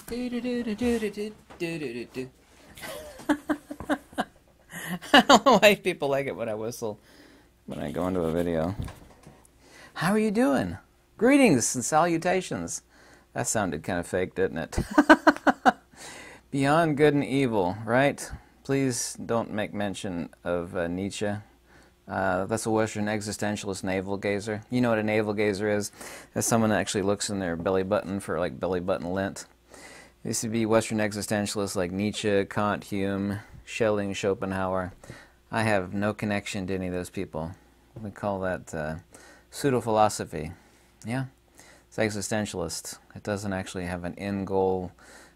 Do-do-do-do-do-do-do-do-do. I don't know why people like it when I whistle when I go into a video. How are you doing? Greetings and salutations. That sounded kind of fake, didn't it? Beyond good and evil, right? Please don't make mention of Nietzsche. That's a Western existentialist navel gazer. You know what a navel gazer is? That's someone that actually looks in their belly button for like belly button lint. There used to be Western existentialists like Nietzsche, Kant, Hume, Schelling, Schopenhauer. I have no connection to any of those people. We call that pseudo-philosophy. Yeah? It's existentialist. It doesn't actually have an end goal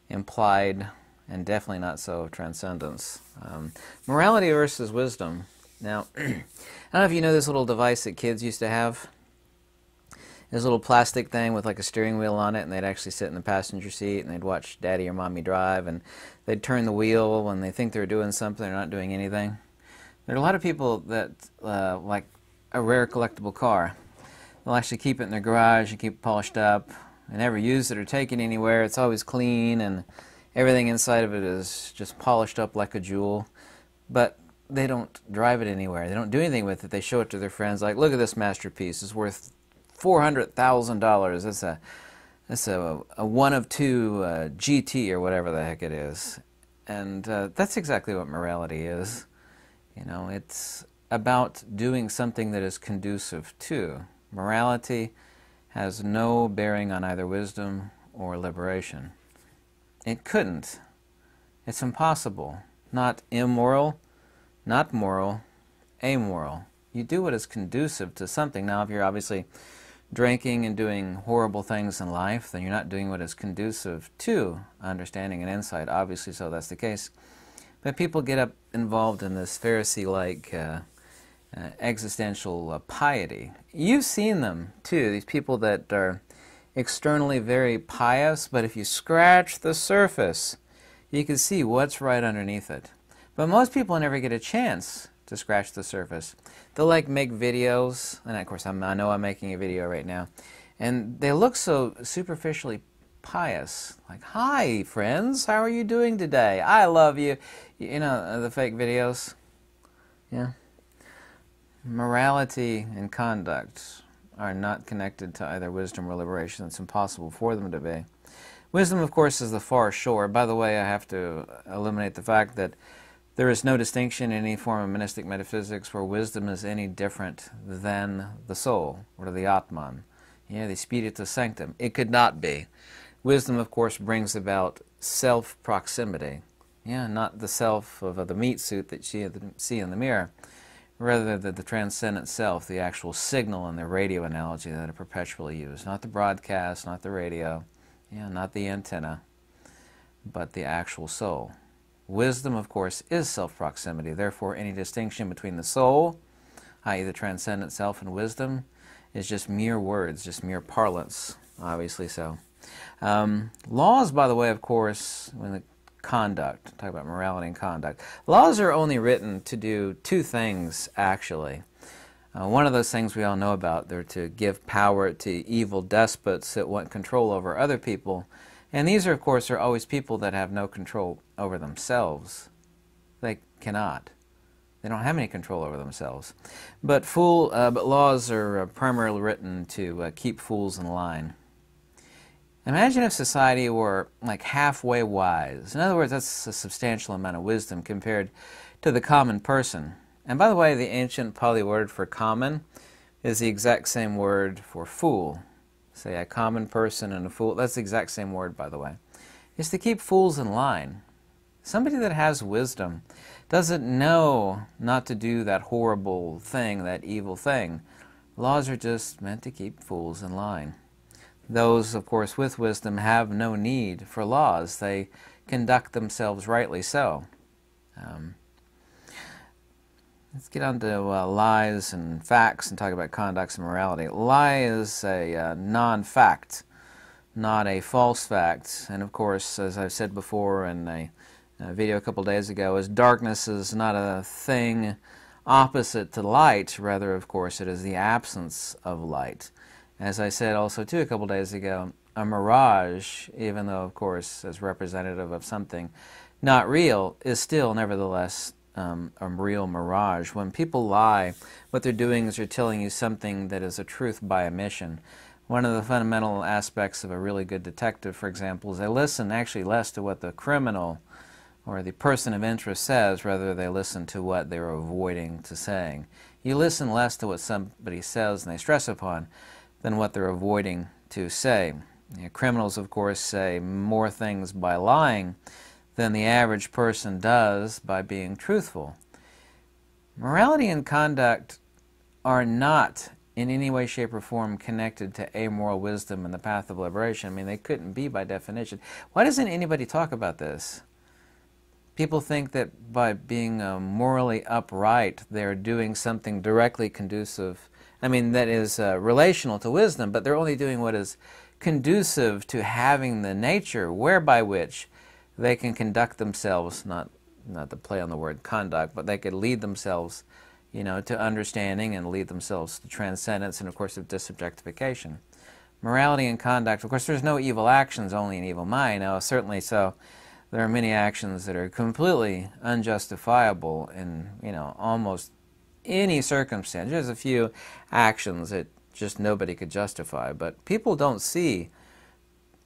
implied, and definitely not so of transcendence. Morality versus wisdom. Now, I don't know if you know this little device that kids used to have. This little plastic thing with like a steering wheel on it, and they'd actually sit in the passenger seat and they'd watch Daddy or Mommy drive, and they'd turn the wheel when they think they're doing something, they're not doing anything. There are a lot of people that like a rare collectible car. They'll actually keep it in their garage and keep it polished up. They never use it or take it anywhere. It's always clean, and everything inside of it is just polished up like a jewel. But they don't drive it anywhere. They don't do anything with it. They show it to their friends like, look at this masterpiece. It's worth $400,000. That's a one of two GT or whatever the heck it is. And that's exactly what morality is. You know, it's about doing something that is conducive to. Morality has no bearing on either wisdom or liberation. It couldn't. It's impossible. Not immoral, not moral, amoral. You do what is conducive to something. Now, if you're obviously drinking and doing horrible things in life, then you're not doing what is conducive to understanding and insight. Obviously, so that's the case. But people get involved in this Pharisee-like existential piety. You've seen them, too, these people that are externally very pious, but if you scratch the surface, you can see what's right underneath it. But most people never get a chance to scratch the surface. They'll like make videos, and of course I know I'm making a video right now, and they look so superficially pious. Like, hi friends, how are you doing today? I love you. You know, the fake videos. Yeah. Morality and conduct are not connected to either wisdom or liberation. It's impossible for them to be. Wisdom, of course, is the far shore. By the way, I have to eliminate the fact that there is no distinction in any form of monistic metaphysics where wisdom is any different than the soul, or the Atman. Yeah, the Spiritus Sanctum. It could not be. Wisdom, of course, brings about self-proximity. Yeah, not the self of the meat suit that you see in the mirror. Rather the transcendent self, the actual signal in the radio analogy that I perpetually use. Not the broadcast, not the radio, yeah, not the antenna, but the actual soul. Wisdom, of course, is self-proximity. Therefore, any distinction between the soul, i.e. the transcendent self, and wisdom is just mere words, just mere parlance, obviously so. Laws, by the way, of course, when the conduct, talk about morality and conduct. Laws are only written to do two things, actually. One of those things we all know about, they're to give power to evil despots that want control over other people. And these, of course, are always people that have no control over themselves. They cannot. They don't have any control over themselves. But laws are primarily written to keep fools in line. Imagine if society were like halfway wise. In other words, that's a substantial amount of wisdom compared to the common person. And by the way, the ancient Pali word for common is the exact same word for fool. Say a common person and a fool, that's the exact same word, by the way. It's to keep fools in line. Somebody that has wisdom doesn't know not to do that horrible thing, that evil thing. Laws are just meant to keep fools in line. Those, of course, with wisdom have no need for laws. They conduct themselves rightly so. Let's get on to lies and facts and talk about conduct and morality. Lie is a non-fact, not a false fact. And of course, as I've said before in a video a couple days ago, is darkness is not a thing opposite to light. Rather, of course, it is the absence of light. As I said also too a couple days ago, a mirage, even though, of course, as representative of something not real, is still nevertheless a real mirage. When people lie, what they're doing is they're telling you something that is a truth by omission. One of the fundamental aspects of a really good detective, for example, is they listen actually less to what the criminal or the person of interest says, rather they listen to what they're avoiding to saying. You listen less to what somebody says and they stress upon than what they're avoiding to say. Criminals, of course, say more things by lying than the average person does by being truthful. Morality and conduct are not in any way, shape, or form connected to amoral wisdom and the path of liberation. I mean, they couldn't be by definition. Why doesn't anybody talk about this? People think that by being morally upright, they're doing something directly conducive, that is relational to wisdom, but they're only doing what is conducive to having the nature whereby which they can conduct themselves, not to play on the word conduct, but they could lead themselves, to understanding and lead themselves to transcendence and, of course, of disobjectification. Morality and conduct, of course, there's no evil actions, only an evil mind. Now, certainly so. There are many actions that are completely unjustifiable in, almost any circumstance. There's a few actions that just nobody could justify, but people don't see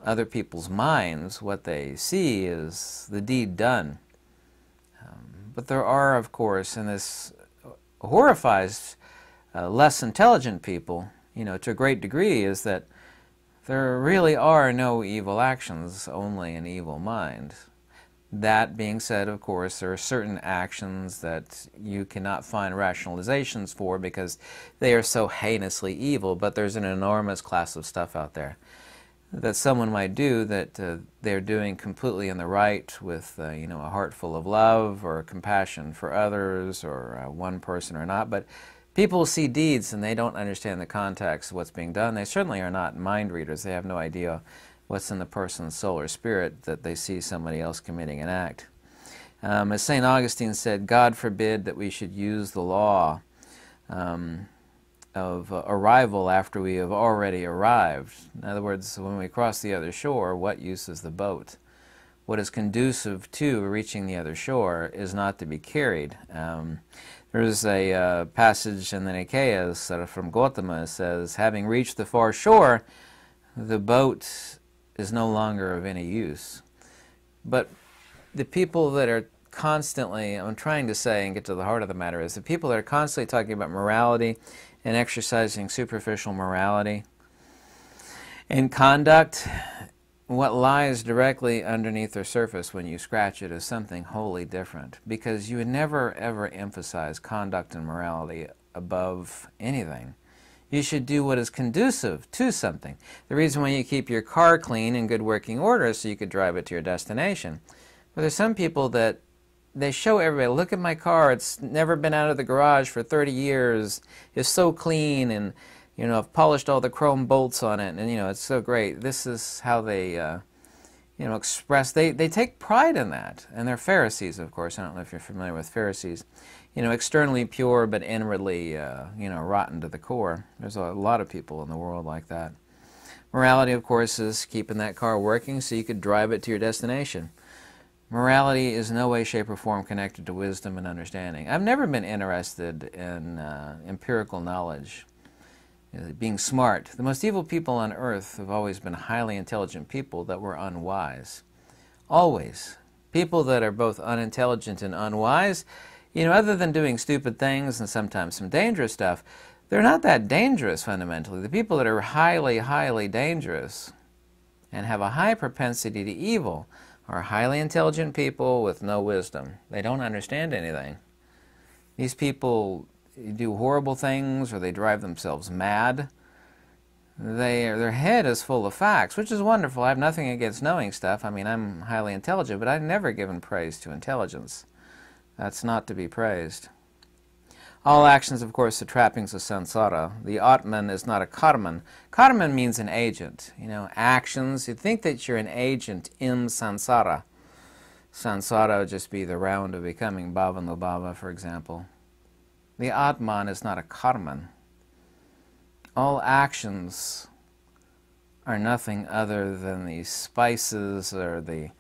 other people's minds. What they see is the deed done. But there are, of course, and this horrifies less intelligent people, to a great degree, is that there really are no evil actions, only an evil mind. That being said, of course, there are certain actions that you cannot find rationalizations for because they are so heinously evil, but there's an enormous class of stuff out there that someone might do that they're doing completely in the right with, a heart full of love or compassion for others or one person or not. But people see deeds and they don't understand the context of what's being done. They certainly are not mind readers. They have no idea what's in the person's soul or spirit that they see somebody else committing an act. As St. Augustine said, God forbid that we should use the law of arrival after we have already arrived. In other words, when we cross the other shore, what use is the boat? What is conducive to reaching the other shore is not to be carried. There's a passage in the Nicaeas from Gautama that says, having reached the far shore, the boat is no longer of any use. But the people that are constantly, I'm trying to say and get to the heart of the matter, is the people that are constantly talking about morality and exercising superficial morality and conduct, what lies directly underneath their surface when you scratch it is something wholly different, because you would never ever emphasize conduct and morality above anything. You should do what is conducive to something. The reason why you keep your car clean and good working order is so you could drive it to your destination. But there's some people that they show everybody, look at my car, it's never been out of the garage for 30 years, it's so clean, and I've polished all the chrome bolts on it, and it's so great. This is how they express, they take pride in that. And they're Pharisees, of course. I don't know if you're familiar with Pharisees. Externally pure, but inwardly, rotten to the core. There's a lot of people in the world like that. Morality, of course, is keeping that car working so you could drive it to your destination. Morality is in no way, shape, or form connected to wisdom and understanding. I've never been interested in empirical knowledge, being smart. The most evil people on earth have always been highly intelligent people that were unwise. Always. People that are both unintelligent and unwise, other than doing stupid things and sometimes some dangerous stuff, they're not that dangerous fundamentally. The people that are highly, highly dangerous and have a high propensity to evil are highly intelligent people with no wisdom. They don't understand anything. These people do horrible things or they drive themselves mad. Their head is full of facts, which is wonderful. I have nothing against knowing stuff. I'm highly intelligent, but I've never given praise to intelligence. That's not to be praised. All actions, of course, are trappings of samsara. The Atman is not a karman. Karman means an agent. Actions. You think that you're an agent in samsara. Samsara would just be the round of becoming bhavanubhava, for example. The Atman is not a karman. All actions are nothing other than the spices or the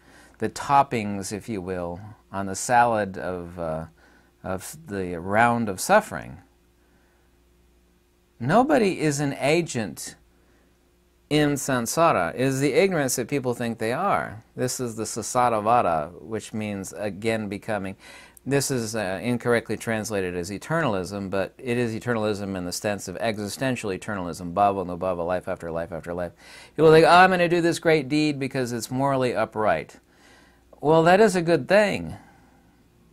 toppings, if you will, on the salad of the round of suffering. Nobody is an agent in samsara. It is the ignorance that people think they are. This is the sasaravada, which means again becoming. This is incorrectly translated as eternalism, but it is eternalism in the sense of existential eternalism, bhava nubhava, life after life after life. People think, oh, I'm going to do this great deed because it's morally upright. Well, that is a good thing.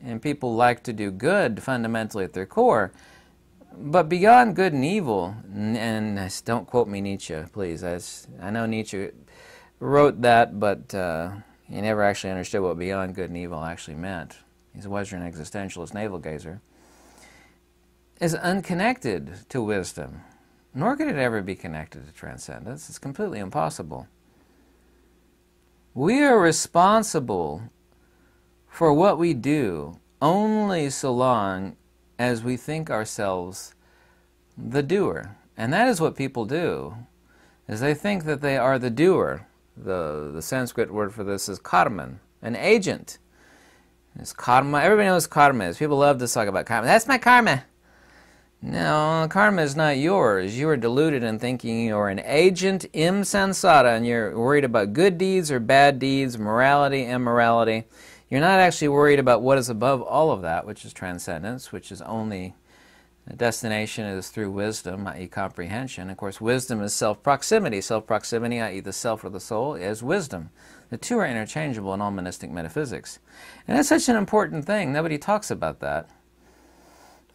And people like to do good fundamentally at their core. But beyond good and evil, and don't quote me Nietzsche, please. I know Nietzsche wrote that, but he never actually understood what beyond good and evil actually meant. He's a Western existentialist navel-gazer. Is unconnected to wisdom, nor could it ever be connected to transcendence. It's completely impossible. We are responsible for what we do only so long as we think ourselves the doer. And that is what people do, is they think that they are the doer. The Sanskrit word for this is karman, an agent. It's karma. Everybody knows what karma is. People love to talk about karma. That's my karma. No, karma is not yours. You are deluded in thinking you're an agent in samsara, and you're worried about good deeds or bad deeds, morality, immorality. You're not actually worried about what is above all of that, which is transcendence, which is only the destination is through wisdom, i.e. comprehension. Of course, wisdom is self-proximity. Self-proximity, i.e. the self or the soul, is wisdom. The two are interchangeable in all monistic metaphysics. And that's such an important thing. Nobody talks about that.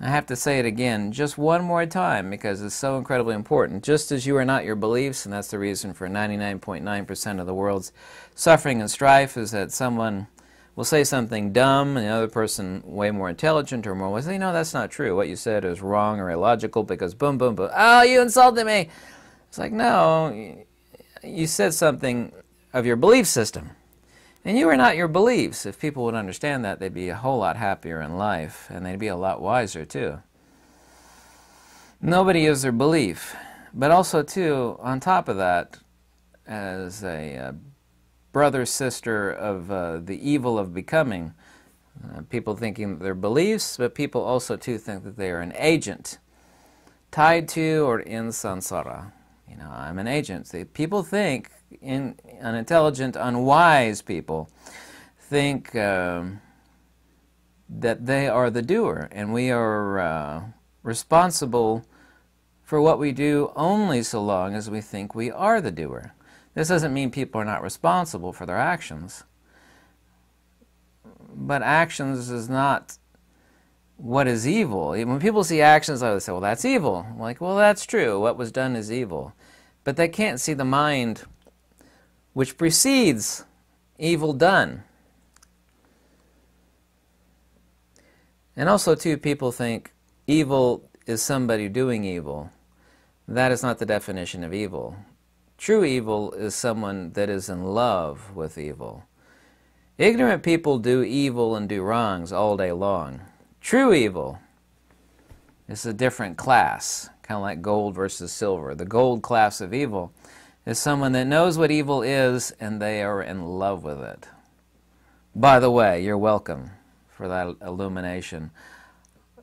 I have to say it again just one more time because it's so incredibly important. Just as you are not your beliefs, and that's the reason for 99.9% of the world's suffering and strife, is that someone will say something dumb and the other person way more intelligent or more will say, no, that's not true. What you said is wrong or illogical because boom, boom, boom. Oh, you insulted me. It's like, no, you said something of your belief system. And you are not your beliefs. If people would understand that, they'd be a whole lot happier in life, and they'd be a lot wiser, too. Nobody is their belief. But also, too, on top of that, as a brother, sister of the evil of becoming, people thinking that they're beliefs, but people also, too, think that they are an agent, tied to or in samsara. You know, I'm an agent. People think, unintelligent, unwise people think that they are the doer, and we are responsible for what we do only so long as we think we are the doer. This doesn't mean people are not responsible for their actions, but actions is not what is evil. When people see actions, they say, well, that's evil. I'm like, well, that's true. What was done is evil. But they can't see the mind which precedes evil done. And also, too, people think evil is somebody doing evil. That is not the definition of evil. True evil is someone that is in love with evil. Ignorant people do evil and do wrongs all day long. True evil is a different class, kind of like gold versus silver. The gold class of evil is someone that knows what evil is and they are in love with it. By the way, you're welcome for that illumination.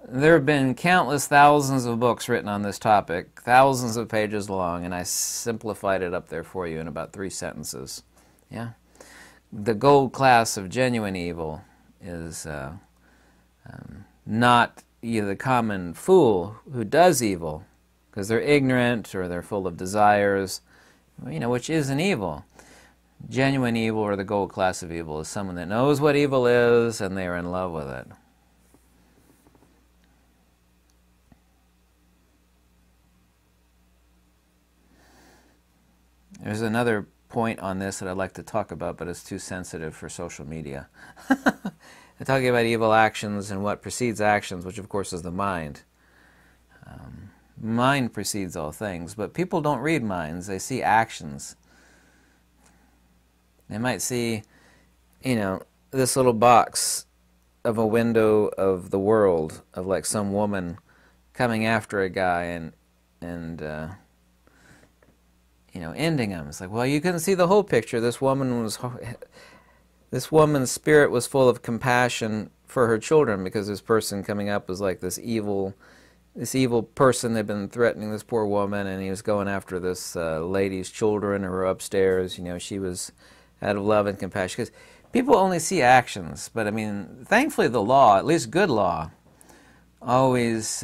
There have been countless thousands of books written on this topic, thousands of pages long, and I simplified it up there for you in about 3 sentences. Yeah? The gold class of genuine evil is not either the common fool who does evil because they're ignorant or they're full of desires, you know, which is an evil. Genuine evil, or the gold class of evil, is someone that knows what evil is and they are in love with it. There's another point on this that I'd like to talk about, but it's too sensitive for social media. I'm talking about evil actions and what precedes actions, which of course is the mind. Mind precedes all things, but people don't read minds, they see actions. They might see, you know, this little box of a window of the world, of like some woman coming after a guy and ending them. It's like, well, you couldn't see the whole picture. This woman's spirit was full of compassion for her children, because this person coming up was like this evil person that had been threatening this poor woman, and he was going after this lady's children who were upstairs. She was out of love and compassion. Because people only see actions, but I mean, thankfully the law, at least good law, always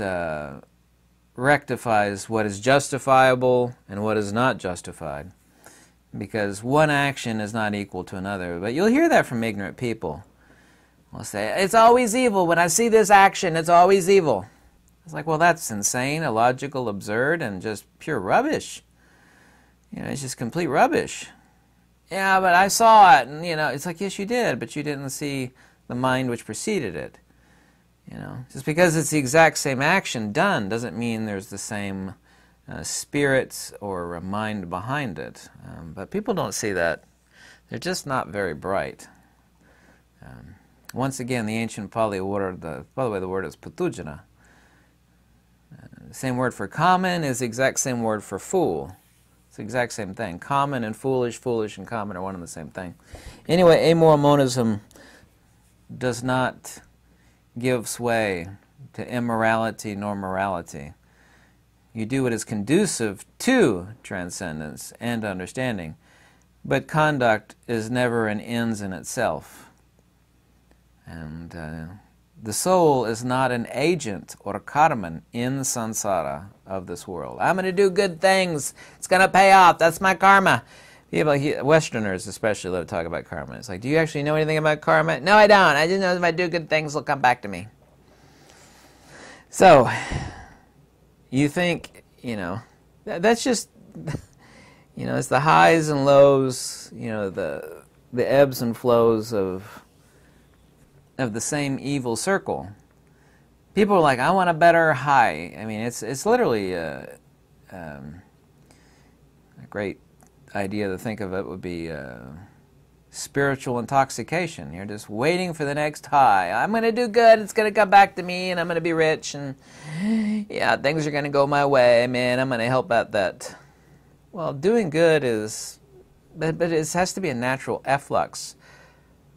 rectifies what is justifiable and what is not justified. Because one action is not equal to another. But you'll hear that from ignorant people. They'll say, it's always evil. When I see this action, it's always evil. It's like, well, that's insane, illogical, absurd, and just pure rubbish. It's just complete rubbish. Yeah, but I saw it, and, it's like, yes, you did, but you didn't see the mind which preceded it. Just because it's the exact same action done doesn't mean there's the same spirit or mind behind it. But people don't see that. They're just not very bright. Once again, the ancient Pali word, by the way, the word is patujana. The same word for common is the exact same word for fool. It's the exact same thing. Common and foolish, foolish and common are one and the same thing. Anyway, amoral monism does not give sway to immorality nor morality. You do what is conducive to transcendence and understanding, but conduct is never an ends in itself. And the soul is not an agent or karman in samsara of this world. I'm going to do good things. It's going to pay off. That's my karma. People, Westerners especially, love to talk about karma. It's like, do you actually know anything about karma? No, I don't. I just know if I do good things, it'll come back to me. So, you think, that's just, it's the highs and lows, the ebbs and flows of the same evil circle. People are like, I want a better high. I mean, it's literally a great idea to think of it would be spiritual intoxication. You're just waiting for the next high. I'm going to do good, it's going to come back to me, and I'm going to be rich, and yeah, things are going to go my way, man, I'm going to help out that. Well, doing good is, but it has to be a natural efflux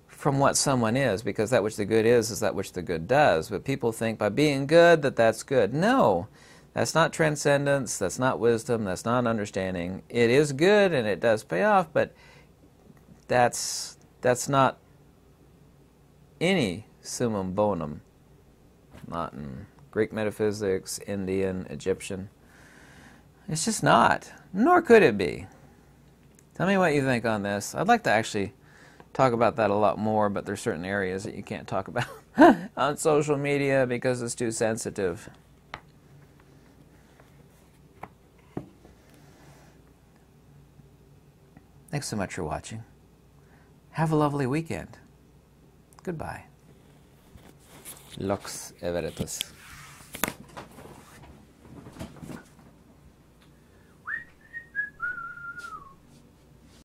from what someone is, because that which the good is that which the good does. But people think by being good that's good. No, that's not transcendence, that's not wisdom, that's not understanding. It is good and it does pay off, but that's not any summum bonum. Not in Greek metaphysics, Indian, Egyptian. It's just not. Nor could it be. Tell me what you think on this. I'd like to actually talk about that a lot more, but there's certain areas that you can't talk about on social media because it's too sensitive. Thanks so much for watching. Have a lovely weekend. Goodbye. Lux Everetus.